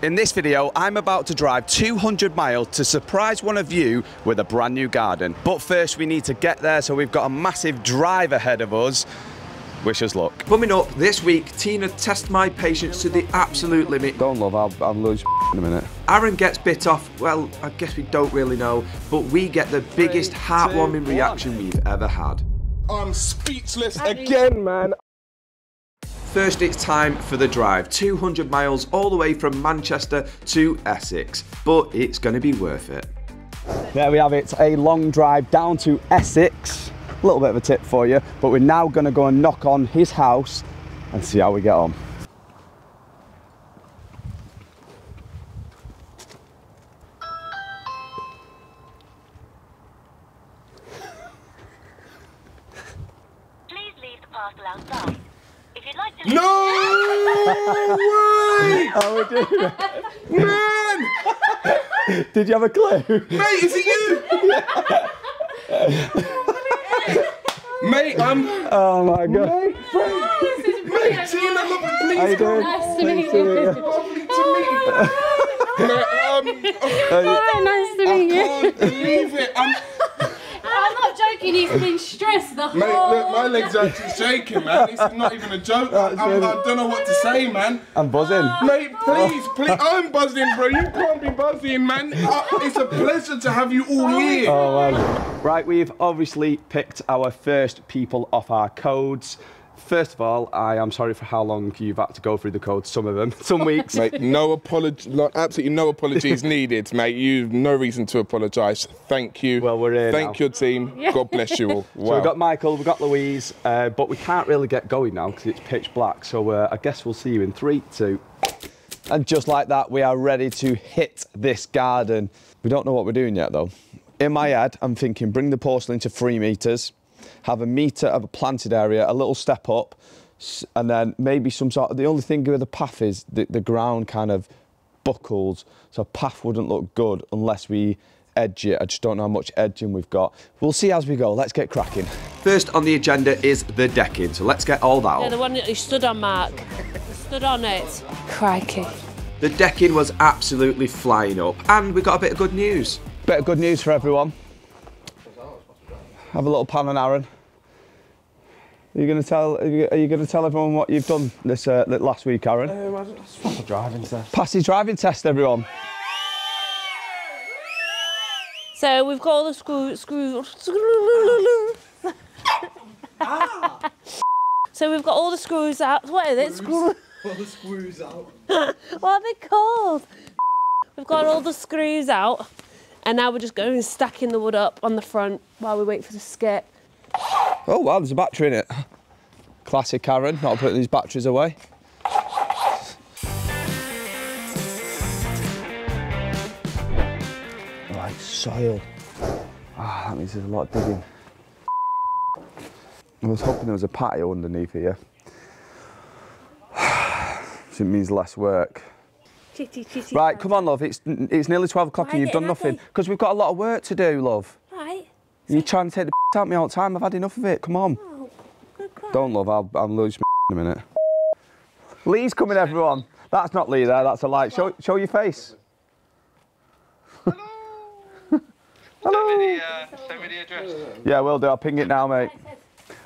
In this video, I'm about to drive 200 miles to surprise one of you with a brand new garden. But first we need to get there, so we've got a massive drive ahead of us. Wish us luck. Coming up this week, Tina tests my patience to the absolute limit. Don't love, I'll lose in a minute. Aaron gets bit off, well, I guess we don't really know, but we get the biggest heartwarming reaction we've ever had. I'm speechless again, man. First, it's time for the drive. 200 miles all the way from Manchester to Essex, but it's going to be worth it. There we have it, a long drive down to Essex. A little bit of a tip for you, but we're now going to go and knock on his house and see how we get on. Please leave the parcel outside. If you'd like to... No way! Oh, we do. Man! Did you have a clue? Mate, is it you? Mate, Oh my god. Mate, Tina, look, please How you doing? Nice to meet you. Lovely to meet you. Nice to meet you. I can't believe it. I'm not joking, he's been stressed the whole Mate, look, my legs are actually shaking, man. This is not even a joke. I don't know what to say, man. I'm buzzing. Mate, please, I'm buzzing, bro. You can't be buzzing, man. It's a pleasure to have you all here. Oh man. Right, we've obviously picked our first people off our codes. First of all, I am sorry for how long you've had to go through the codes, some of them, some weeks. Mate, no apology, absolutely no apologies needed, mate. You've no reason to apologise. Thank you. Well, we're here Thank now. your team. God bless you all. Wow. So we've got Michael, we've got Louise, but we can't really get going now because it's pitch black. So I guess we'll see you in 3, 2. And just like that, we are ready to hit this garden. We don't know what we're doing yet though. In my head, I'm thinking bring the porcelain to 3 metres, have a metre of a planted area, a little step up, and then maybe some sort of, the only thing with the path is the ground kind of buckles, so path wouldn't look good unless we edge it. I just don't know how much edging we've got. We'll see as we go, let's get cracking. First on the agenda is the decking, so let's get all that Yeah, on. the one that you stood on, Mark. Stood on it. Crikey. The decking was absolutely flying up, and we got a bit of good news. Bit of good news for everyone. Have a little pan on Aaron. Are you going to tell everyone what you've done this last week, Aaron? Just pass a driving test. Pass his driving test, everyone. So we've got all the So we've got all the screws out. What is it? All the screws out. What are they called? We've got all the screws out, and now we're just going and stacking the wood up on the front while we wait for the skip. Oh wow, there's a battery in it. Classic Aaron, not putting these batteries away. Right, soil. Ah, that means there's a lot of digging. I was hoping there was a patio underneath here. So it means less work. Chitty, chitty, Right, come on, love. It's nearly 12 o'clock and you've done nothing. Because we've got a lot of work to do, love. Right. You're trying to take the out of me all the time. I've had enough of it. Come on. Oh, good cry. Don't, love. I'll lose in a minute. Lee's coming, everyone. That's not Lee there. That's a light. Show your face. Hello. Send me the address. Yeah, will do. I'll ping it now, mate.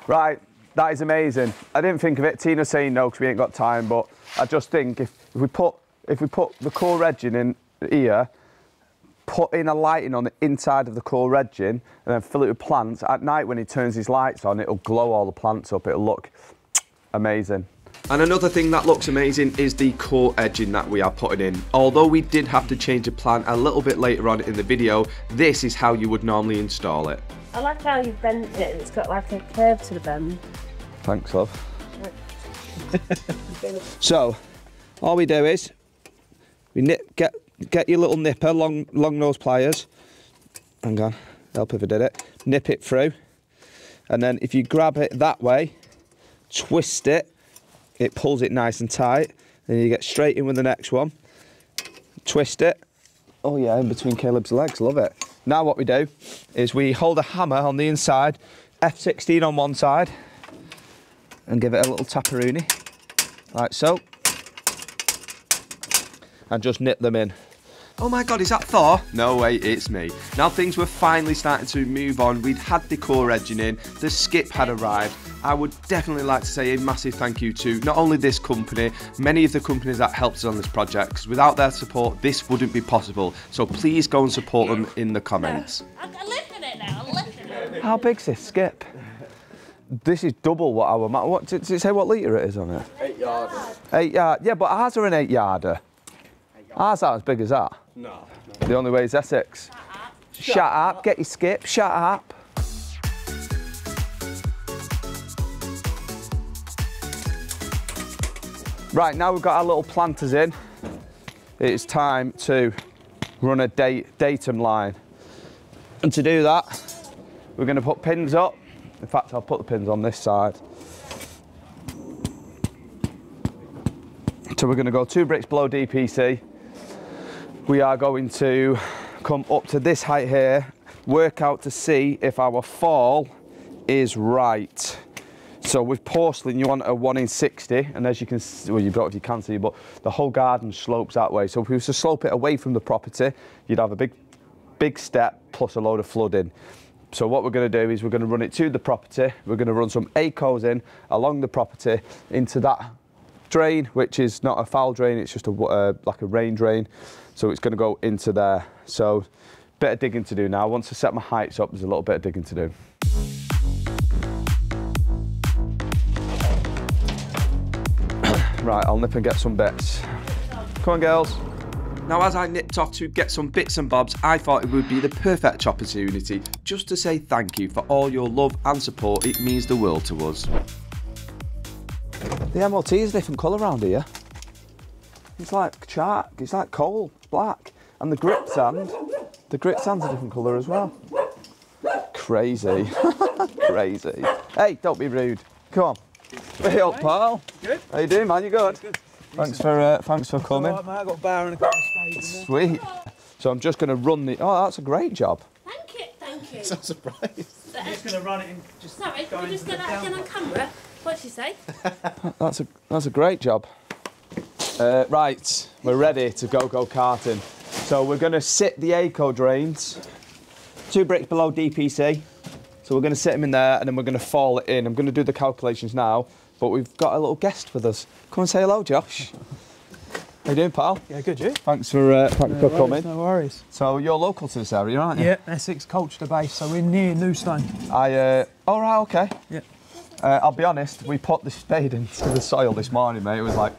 Right. That is amazing. I didn't think of it. Tina's saying no because we ain't got time, but I just think if we put the core edging in here, put in a lighting on the inside of the core edging and then fill it with plants. At night when he turns his lights on, it'll glow all the plants up. It'll look amazing. And another thing that looks amazing is the core edging that we are putting in. Although we did have to change the plan a little bit later on in the video, this is how you would normally install it. I like how you've bent it. It's got like a curve to the bend. Thanks, love. So, all we do is we get your little nipper, long nose pliers. Hang on, help if I did it. Nip it through, and then if you grab it that way, twist it, it pulls it nice and tight. Then you get straight in with the next one. Twist it. Oh yeah, in between Caleb's legs, love it. Now what we do is we hold a hammer on the inside, F16 on one side, and give it a little taparoonie, like so. and just nip them in. Oh my God, is that Thor? No way, it's me. Now things were finally starting to move on. We'd had the core edging in, the skip had arrived. I would definitely like to say a massive thank you to not only this company, many of the companies that helped us on this project, because without their support, this wouldn't be possible. So please go and support them in the comments. I'm lifting it now, I'm lifting it. How big's this skip? This is double what our what does it say what litre it is on it? 8 yards. 8 yard. Yeah, but ours are an 8-yarder. Ours aren't as big as that. No. The only way is Essex. Shut up. Get your skip. Shut up. Right, now we've got our little planters in. It's time to run a datum line. And to do that, we're going to put pins up. In fact, I'll put the pins on this side. So we're going to go 2 bricks below DPC. We are going to come up to this height here, work out to see if our fall is right. So with porcelain, you want a 1 in 60, and as you can see, well, you've got if you can see, but the whole garden slopes that way. So if we were to slope it away from the property, you'd have a big step plus a load of flooding. So what we're going to do is we're going to run it to the property. We're going to run some ACOs in along the property into that drain, which is not a foul drain, it's just like a rain drain. So it's going to go into there. So bit of digging to do now. Once I set my heights up, there's a little bit of digging to do. Right, I'll nip and get some bits. Come on, girls. Now, as I nipped off to get some bits and bobs, I thought it would be the perfect opportunity just to say thank you for all your love and support. It means the world to us. The MOT is a different colour around here. It's like chalk, it's like coal, black. And the grip sand's a different colour as well. Crazy. Crazy. Hey, don't be rude. Come on. Hey up, pal. Good. How you doing, man? You good? Good. Thanks for coming. All right, mate. I got a bar and a couple of spades in there. Sweet. So I'm just going to run the. Oh, that's a great job. Thank you, thank you. So surprised. I'm just going to run it in. Just Sorry, go can you just get that again on camera? What'd she say? That's a great job. Right, we're ready to go karting. So we're going to sit the ACO drains, 2 bricks below DPC. So we're going to sit them in there and then we're going to fall it in. I'm going to do the calculations now, but we've got a little guest with us. Come and say hello, Josh. How you doing, pal? Yeah, good, you? Thanks for coming. No worries. So you're local to this area, aren't you? Yeah, Essex, Colchester base, so we're near Newstone. Oh, right, okay. Yeah. I'll be honest, we put the spade into the soil this morning, mate. It was like,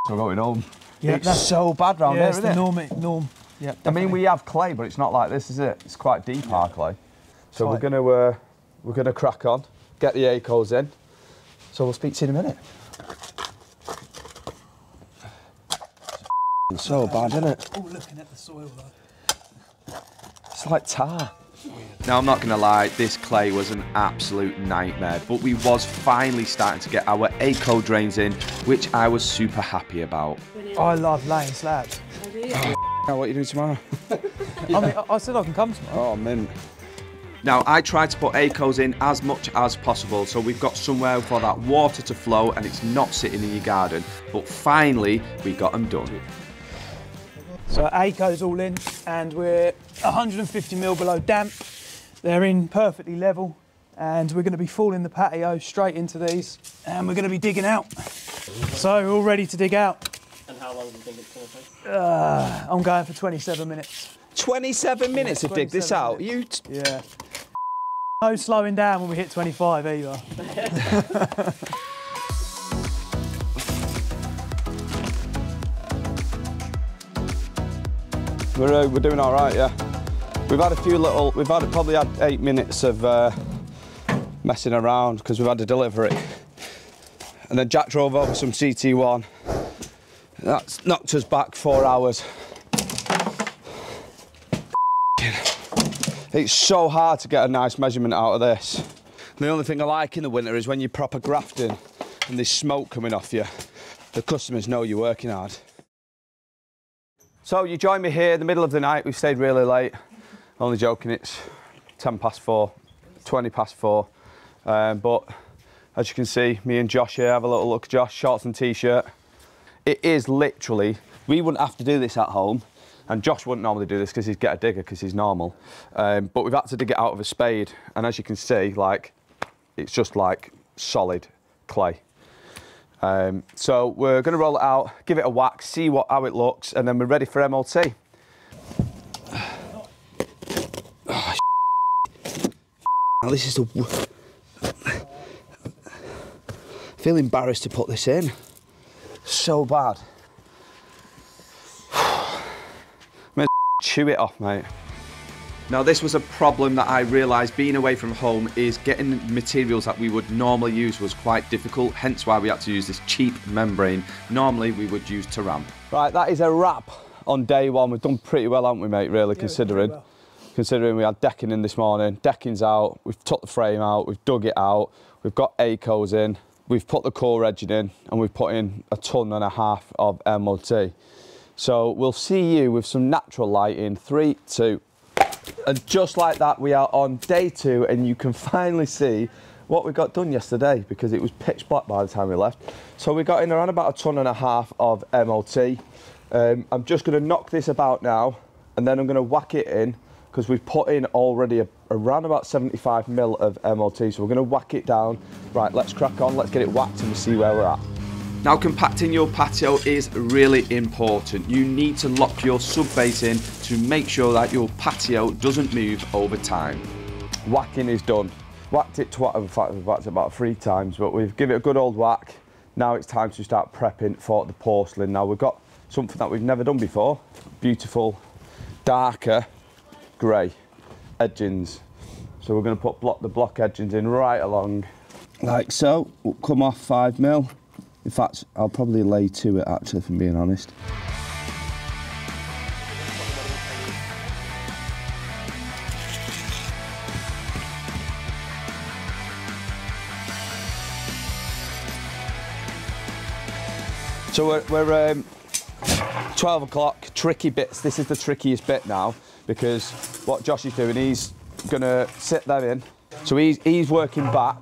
we're going home. Yeah, it's so bad round here, isn't it? Norm. Yeah, I mean, we have clay, but it's not like this, is it? It's quite deep, our clay. So Tight. we're gonna crack on, get the ACOs in. So we'll speak to you in a minute. It's so bad, isn't it? Oh, looking at the soil though. It's like tar. Now, I'm not going to lie, this clay was an absolute nightmare, but we was finally starting to get our ACO drains in, which I was super happy about. I love laying slabs. What are you doing tomorrow? I mean, I said I can come tomorrow. Oh, mint. Now, I tried to put ACOs in as much as possible, so we've got somewhere for that water to flow and it's not sitting in your garden, but finally, we got them done. So ACO's all in and we're 150 mil below damp. They're in perfectly level and we're going to be falling the patio straight into these and we're going to be digging out. So we're all ready to dig out. And how long do you think it's going to take? I'm going for 27 minutes. 27 minutes to dig this out? Yeah. No slowing down when we hit 25 either. We're doing all right, yeah. We've probably had 8 minutes of messing around because we've had to deliver it. And then Jack drove over some CT1. That's knocked us back 4 hours. It's so hard to get a nice measurement out of this. The only thing I like in the winter is when you're proper grafting and there's smoke coming off you. The customers know you're working hard. So you joined me here in the middle of the night. We've stayed really late. Only joking, it's 10 past 4, 20 past 4. But as you can see, me and Josh here have a little look. Josh, shorts and t-shirt. It is literally, we wouldn't have to do this at home, and Josh wouldn't normally do this because he'd get a digger because he's normal. But we've had to dig it out of a spade, and as you can see, like, it's just like solid clay. So we're going to roll it out, give it a whack, see how it looks, and then we're ready for MOT. Oh, now this is the... I feel embarrassed to put this in. So bad. I'm gonna chew it off, mate. Now this was a problem that I realised being away from home is getting materials that we would normally use was quite difficult, hence why we had to use this cheap membrane. Normally we would use Taram. Right, that is a wrap on day one. We've done pretty well, haven't we, mate, really, yeah, considering. Well. Considering we had decking in this morning. Decking's out, we've took the frame out, we've dug it out, we've got ACOs in, we've put the core edging in, and we've put in 1.5 tons of MOT. So we'll see you with some natural light in 3, 2, and just like that, we are on day 2, and you can finally see what we got done yesterday because it was pitch black by the time we left. So we got in around about 1.5 tons of MOT. I'm just going to knock this about now, and then I'm going to whack it in because we've put in already around about 75 mil of MOT. So we're going to whack it down. Right, let's crack on, let's get it whacked and we'll see where we're at. Now, compacting your patio is really important. You need to lock your sub base in to make sure that your patio doesn't move over time. Whacking is done. Whacked it twice, in fact, we've whacked it about 3 times, but we've given it a good old whack. Now it's time to start prepping for the porcelain. Now we've got something that we've never done before. Beautiful, darker grey edgings. So we're going to put the block edgings in right along, like so. We'll come off 5 mil. In fact, I'll probably lay to it actually, if I'm being honest. So we're 12 o'clock, tricky bits. This is the trickiest bit now because what Josh is doing, he's gonna sit them in. So he's working back.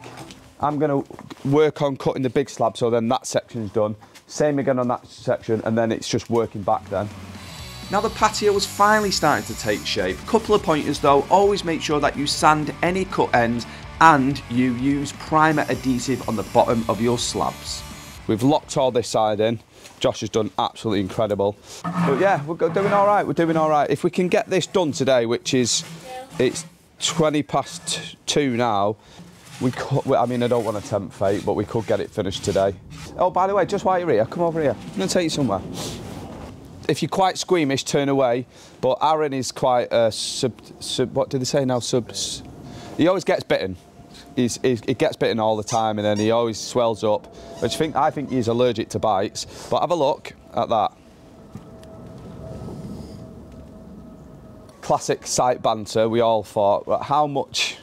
I'm gonna work on cutting the big slab, so then that section's done. Same again on that section, and then it's just working back then. Now the patio was finally starting to take shape. Couple of pointers though, always make sure that you sand any cut ends and you use primer adhesive on the bottom of your slabs. We've locked all this side in. Josh has done absolutely incredible. But yeah, we're doing all right, we're doing all right. If we can get this done today, which is, it's 2:20 now, we could, I mean, I don't want to tempt fate, but we could get it finished today. Oh, by the way, just while you're here, come over here. I'm going to take you somewhere. If you're quite squeamish, turn away. But Aaron is quite what did they say now? He always gets bitten. He gets bitten all the time, and then he always swells up. Which I think he's allergic to bites. But have a look at that. Classic site banter. We all thought, how much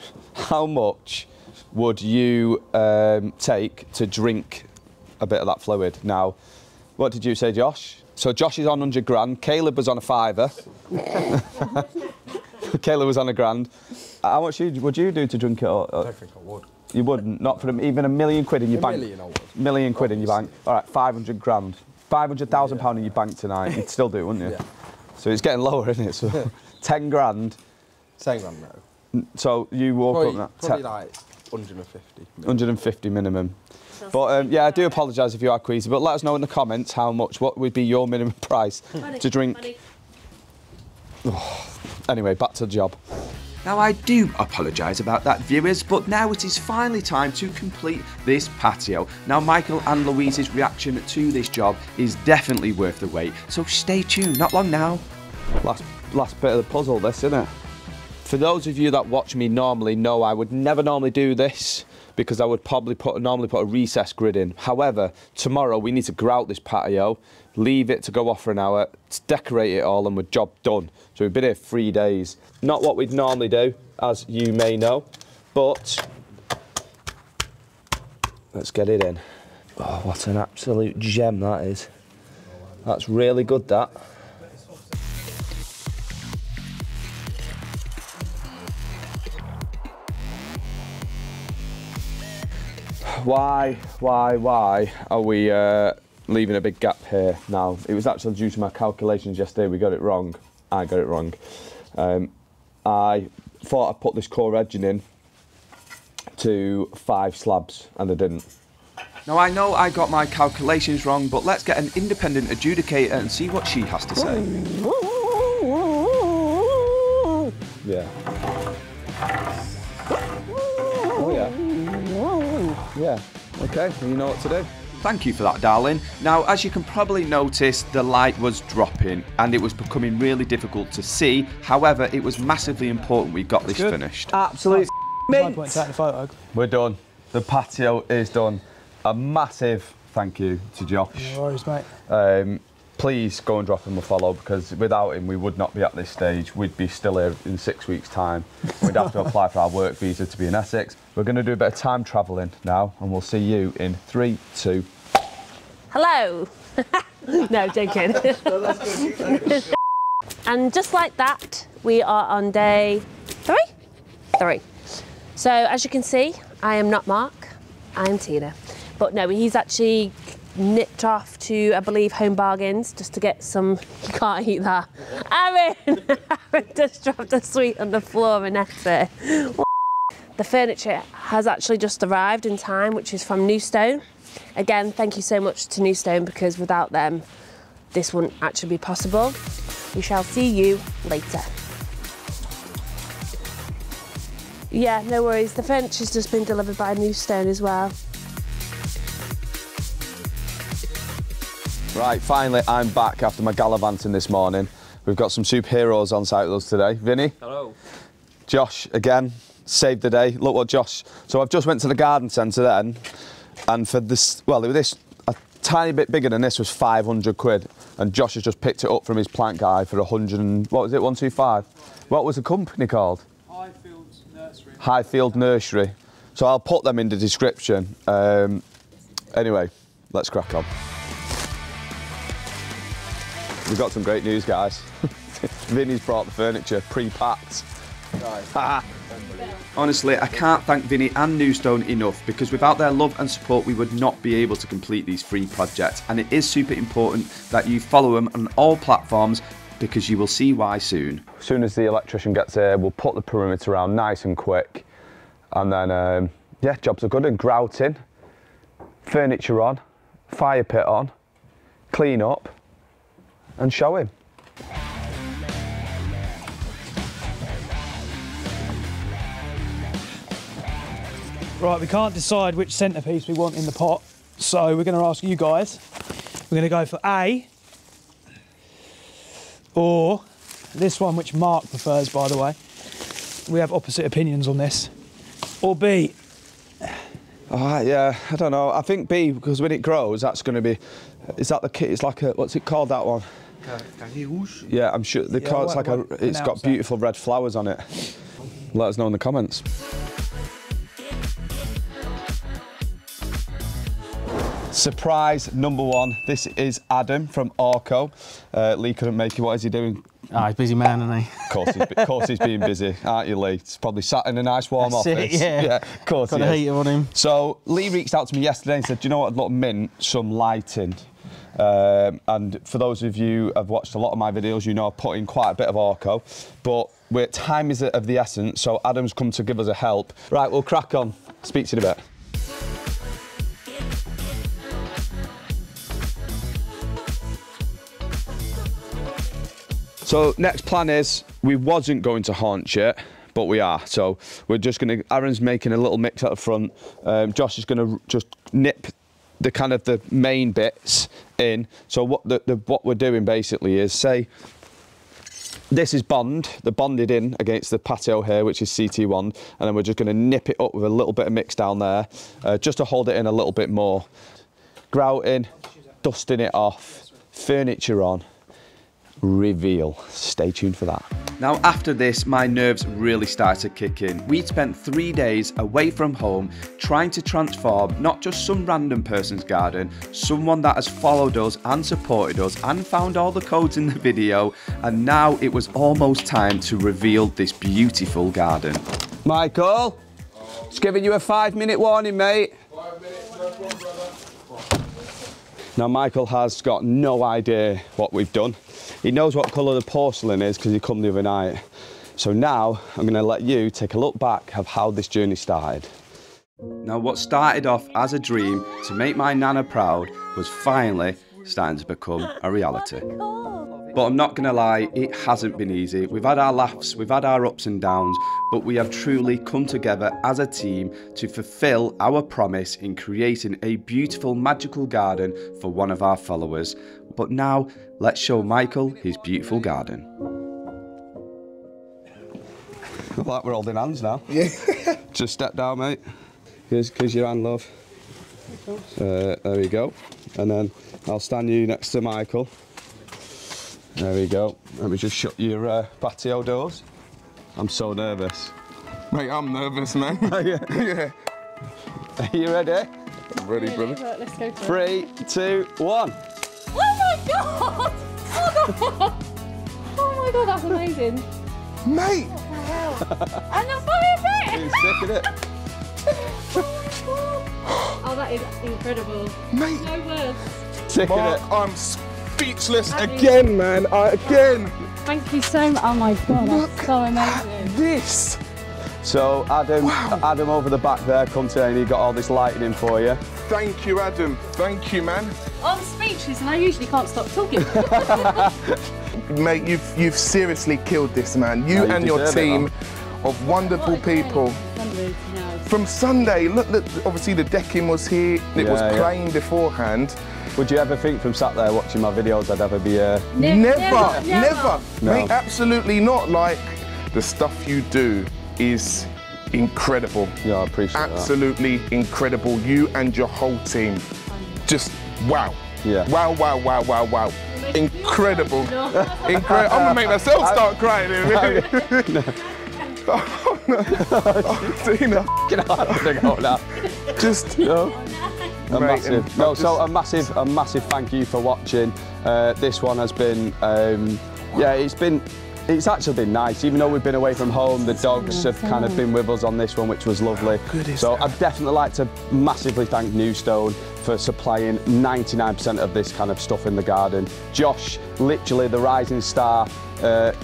would you take to drink a bit of that fluid? Now, what did you say, Josh? So Josh is on 100 grand. Caleb was on a fiver. Caleb was on a grand. How much would you do to drink it? I don't think I would. You wouldn't? Not for even £1 million in your bank? £1 million I would. £1 million in your bank. All right, 500 grand. £500,000 in your bank tonight. You'd still do it, wouldn't you? Yeah. So it's getting lower, isn't it? So 10 grand. 10 grand, no. So you walk up that. Probably like 150. 150 minimum. But yeah, I do apologise if you are queasy, but let us know in the comments what would be your minimum price to drink. Oh. Anyway, back to the job. Now I do apologise about that, viewers, but now it is finally time to complete this patio. Now Michael and Louise's reaction to this job is definitely worth the wait, so stay tuned, not long now. Last bit of the puzzle, this, isn't it? For those of you that watch me normally know I would never normally do this because I would probably normally put a recess grid in. However, tomorrow we need to grout this patio, leave it to go off for an hour, decorate it all, and we're job done. So we've been here 3 days. Not what we'd normally do, as you may know, but let's get it in. Oh, what an absolute gem that is. That's really good, that. Why are we leaving a big gap here now. It was actually due to my calculations yesterday. We got it wrong. I got it wrong. I thought I put this core edging in to 5 slabs, and I didn't. Now I know I got my calculations wrong, but let's get an independent adjudicator and see what she has to say. Yeah. Oh yeah. Yeah. Okay, well, you know what to do. Thank you for that, darling. Now, as you can probably notice, the light was dropping and it was becoming really difficult to see. However, it was massively important we got this finished. Absolute No point in taking a photo. We're done. The patio is done. A massive thank you to Josh. No worries, mate. Please go and drop him a follow, because without him we would not be at this stage. We'd be still here in 6 weeks' time. We'd have to apply for our work visa to be in Essex. We're going to do a bit of time travelling now, and we'll see you in 3, 2. Hello. No, joking. And just like that, we are on day 3? 3. So as you can see, I am not Mark, I am Tina. But no, he's actually nipped off to, I believe, Home Bargains just to get some. You can't eat that. Aaron just dropped a sweet on the floor in Essex. The furniture has actually just arrived in time, which is from Newstone. Again, thank you so much to Newstone, because without them, this wouldn't actually be possible. We shall see you later. Yeah, no worries. The furniture's just been delivered by Newstone as well. Right, finally, I'm back after my gallivanting this morning. We've got some superheroes on site with us today. Vinny. Hello. Josh, again, saved the day. Look what Josh... So I've just went to the garden centre then, and for this... Well, this, a tiny bit bigger than this was 500 quid, and Josh has just picked it up from his plant guy for 100 and... What was it, 125? What was the company called? Highfield Nursery. Highfield Nursery. So I'll put them in the description. Anyway, let's crack on. We've got some great news, guys. Vinny's brought the furniture pre-packed. Honestly, I can't thank Vinny and Newstone enough, because without their love and support we would not be able to complete these free projects, and it is super important that you follow them on all platforms, because you will see why soon. As soon as the electrician gets here, we'll put the perimeter around nice and quick, and then yeah, jobs are good. And grouting, furniture on, fire pit on, clean up and show him. Right, we can't decide which centrepiece we want in the pot, so we're going to ask you guys. We're going to go for A, or this one, which Mark prefers, by the way. We have opposite opinions on this. Or B. Yeah, I don't know. I think B, because when it grows, that's going to be... Is that the kit? It's like a... What's it called, that one? Yeah, I'm sure. They call it's like a... It's got beautiful red flowers on it. Let us know in the comments. Surprise number 1. This is Adam from Orco. Lee couldn't make it. What is he doing? Ah, he's a busy man, isn't he? Of course he's being busy, aren't you, Lee? He's probably sat in a nice warm office. Yeah, of course got a heater on him. So Lee reached out to me yesterday and said, do you know what, I'd look mint some lighting. And for those of you who have watched a lot of my videos, you know I've put in quite a bit of Orco, but time is of the essence, so Adam's come to give us a help. Right, we'll crack on. Speak to you in a bit. So next plan is, we wasn't going to haunch it, but we are. So we're just gonna, Aaron's making a little mix at the front. Josh is gonna just nip the kind of the main bits in. So what we're doing basically is, say, this is the bonded in against the patio here, which is CT1, and then we're just gonna nip it up with a little bit of mix down there, just to hold it in a little bit more. Grouting, dusting it off, furniture on, reveal. Stay tuned for that. Now after this, my nerves really started to kick in. We'd spent 3 days away from home trying to transform not just some random person's garden, someone that has followed us and supported us and found all the codes in the video, and now it was almost time to reveal this beautiful garden. Michael, just giving you a 5-minute warning, mate. 5 minutes, no problem, brother. Now Michael has got no idea what we've done. He knows what colour the porcelain is because he come the other night. So now I'm going to let you take a look back of how this journey started. Now what started off as a dream to make my nana proud was finally starting to become a reality. But I'm not going to lie, it hasn't been easy. We've had our laughs, we've had our ups and downs, but we have truly come together as a team to fulfill our promise in creating a beautiful magical garden for one of our followers. But now, let's show Michael his beautiful garden. I feel like we're holding hands now. Yeah. Just step down, mate. Here's your hand, love. There we go. And then I'll stand you next to Michael. There we go. Let me just shut your patio doors. I'm so nervous. Mate, I'm nervous, man. Yeah. Yeah. Are you ready? I'm ready, brother. Right, let's go for it. 3, 2, 1. Oh my god! Oh god! Oh my god, that's amazing. Mate! And the fire bit! Are you sick of it? Oh, that is incredible. Mate! No words. Sick of Mark, it? I'm speechless again, man. Again. Thank you so much. Oh my god, that's so amazing. This. So Adam over the back there, come today and he got all this lighting in for you. Thank you, Adam. Thank you, man. I'm speechless and I usually can't stop talking. Mate, you've seriously killed this, man. You and your team of wonderful people. From Sunday, look, obviously the decking was here, it was plain beforehand. Would you ever think from sat there watching my videos I'd ever be Never. No. Mate, absolutely not. Like, the stuff you do is incredible. Yeah, I appreciate that. Absolutely incredible. You and your whole team. Just wow. Yeah. Wow, wow, wow, wow, wow. Incredible. Incredible. I'm gonna make myself start crying here. Oh, no. Oh, Tina. Get out of the go now. Just a massive. No, so a massive thank you for watching. This one has been, it's actually been nice. Even though we've been away from home, the dogs have kind of been with us on this one, which was lovely. So I'd definitely like to massively thank Newstone for supplying 99% of this kind of stuff in the garden. Josh, literally the rising star.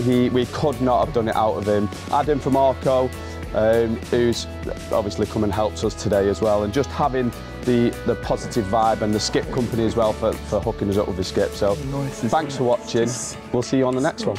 We could not have done it out of him. Adam from Orco, who's obviously come and helps us today as well, and just having the positive vibe, and the skip company as well for hooking us up with the skip. So thanks for watching. We'll see you on the next one.